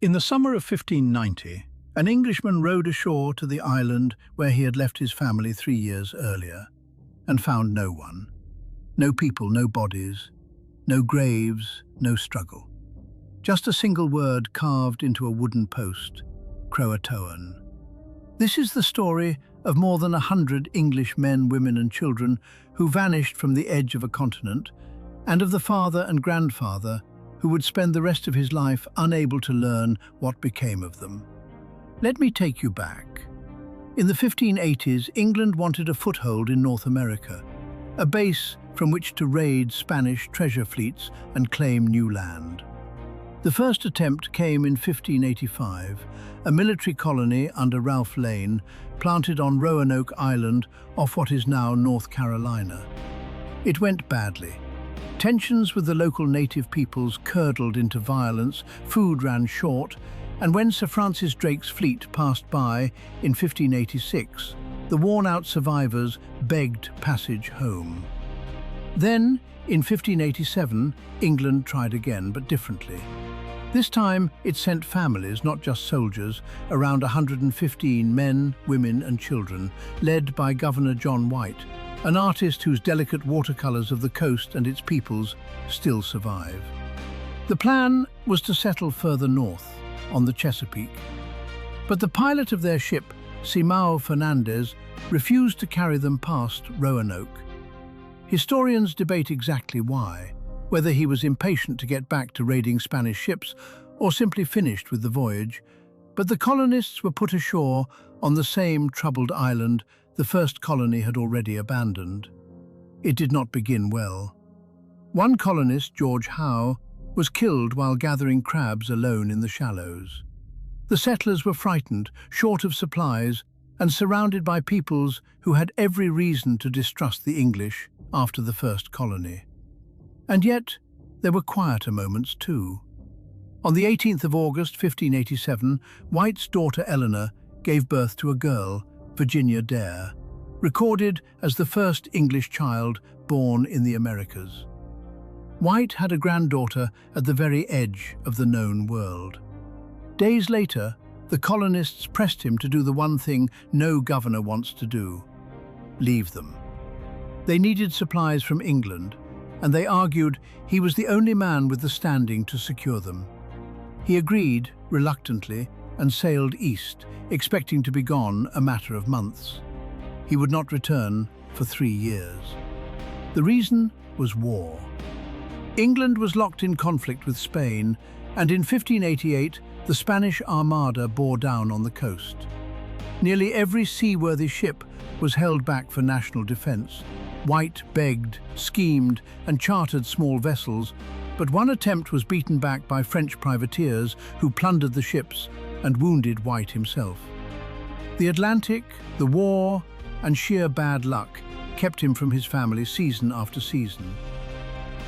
In the summer of 1590, an Englishman rowed ashore to the island where he had left his family 3 years earlier, and found no one. No people, no bodies, no graves, no struggle. Just a single word carved into a wooden post: CROATOAN. This is the story of more than 100 English men, women and children who vanished from the edge of a continent, and of the father and grandfather who would spend the rest of his life unable to learn what became of them. Let me take you back. In the 1580s, England wanted a foothold in North America, a base from which to raid Spanish treasure fleets and claim new land. The first attempt came in 1585, a military colony under Ralph Lane, planted on Roanoke Island off what is now North Carolina. It went badly. Tensions with the local native peoples curdled into violence, food ran short, and when Sir Francis Drake's fleet passed by in 1586, the worn-out survivors begged passage home. Then, in 1587, England tried again, but differently. This time, it sent families, not just soldiers, around 115 men, women and children, led by Governor John White, an artist whose delicate watercolors of the coast and its peoples still survive. The plan was to settle further north, on the Chesapeake. But the pilot of their ship, Simão Fernandes, refused to carry them past Roanoke. Historians debate exactly why, whether he was impatient to get back to raiding Spanish ships or simply finished with the voyage, but the colonists were put ashore on the same troubled island the first colony had already abandoned. It did not begin well. One colonist, George Howe, was killed while gathering crabs alone in the shallows. The settlers were frightened, short of supplies, and surrounded by peoples who had every reason to distrust the English after the first colony. And yet, there were quieter moments too. On the 18th of August, 1587, White's daughter Eleanor gave birth to a girl, Virginia Dare, recorded as the first English child born in the Americas. White had a granddaughter at the very edge of the known world. Days later, the colonists pressed him to do the one thing no governor wants to do: leave them. They needed supplies from England, and they argued he was the only man with the standing to secure them. He agreed, reluctantly, and sailed east, expecting to be gone a matter of months. He would not return for 3 years. The reason was war. England was locked in conflict with Spain, and in 1588 the Spanish Armada bore down on the coast. Nearly every seaworthy ship was held back for national defense. White begged, schemed, and chartered small vessels, but one attempt was beaten back by French privateers who plundered the ships and wounded White himself. The Atlantic, the war, and sheer bad luck kept him from his family season after season.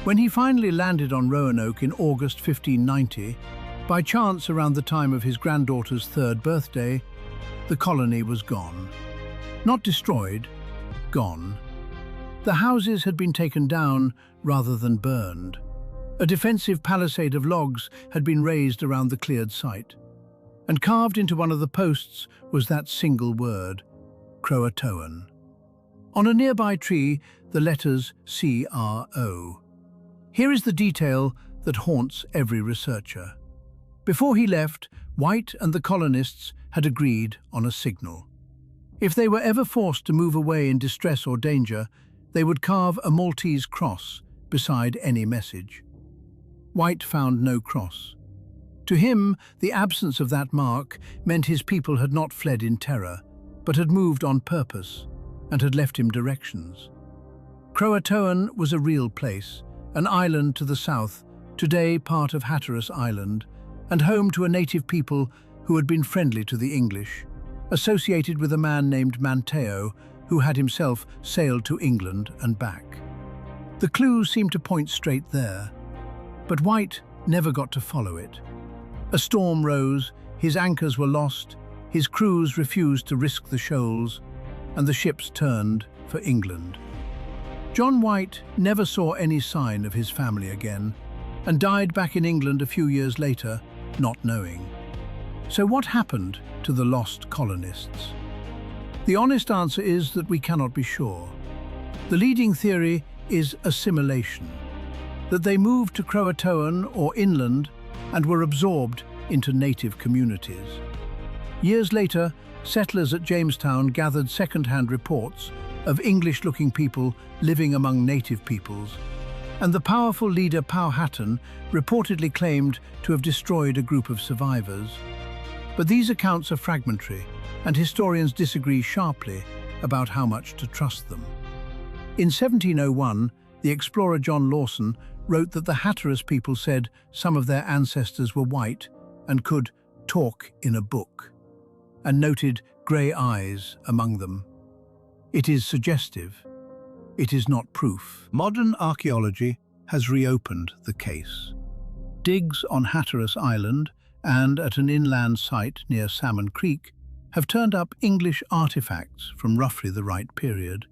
When he finally landed on Roanoke in August 1590, by chance around the time of his granddaughter's 3rd birthday, the colony was gone. Not destroyed, gone. The houses had been taken down rather than burned. A defensive palisade of logs had been raised around the cleared site, and carved into one of the posts was that single word: CROATOAN. On a nearby tree, the letters CRO. Here is the detail that haunts every researcher. Before he left, White and the colonists had agreed on a signal. If they were ever forced to move away in distress or danger, they would carve a Maltese cross beside any message. White found no cross. To him, the absence of that mark meant his people had not fled in terror, but had moved on purpose and had left him directions. CROATOAN was a real place, an island to the south, today part of Hatteras Island, and home to a native people who had been friendly to the English, associated with a man named Manteo, who had himself sailed to England and back. The clue seemed to point straight there, but White never got to follow it. A storm rose, his anchors were lost, his crews refused to risk the shoals, and the ships turned for England. John White never saw any sign of his family again, and died back in England a few years later, not knowing. So what happened to the lost colonists? The honest answer is that we cannot be sure. The leading theory is assimilation, that they moved to CROATOAN or inland and were absorbed into native communities. Years later, settlers at Jamestown gathered second-hand reports of English-looking people living among native peoples, and the powerful leader Powhatan reportedly claimed to have destroyed a group of survivors. But these accounts are fragmentary, and historians disagree sharply about how much to trust them. In 1701, the explorer John Lawson wrote that the Hatteras people said some of their ancestors were white and could talk in a book, and noted grey eyes among them. It is suggestive. It is not proof. Modern archaeology has reopened the case. Digs on Hatteras Island and at an inland site near Salmon Creek have turned up English artifacts from roughly the right period.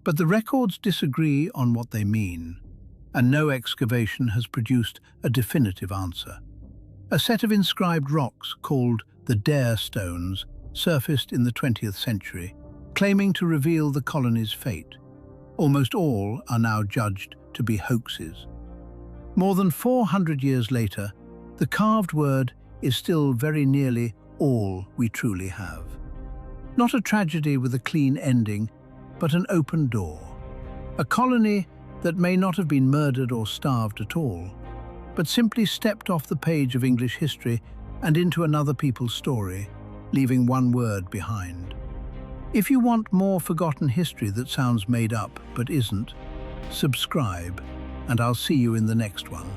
But the records disagree on what they mean, and no excavation has produced a definitive answer. A set of inscribed rocks called the Dare Stones surfaced in the 20th century, claiming to reveal the colony's fate. Almost all are now judged to be hoaxes. More than 400 years later, the carved word is still very nearly all we truly have. Not a tragedy with a clean ending, but an open door. A colony that may not have been murdered or starved at all, but simply stepped off the page of English history and into another people's story, leaving one word behind. If you want more forgotten history that sounds made up but isn't, subscribe, and I'll see you in the next one.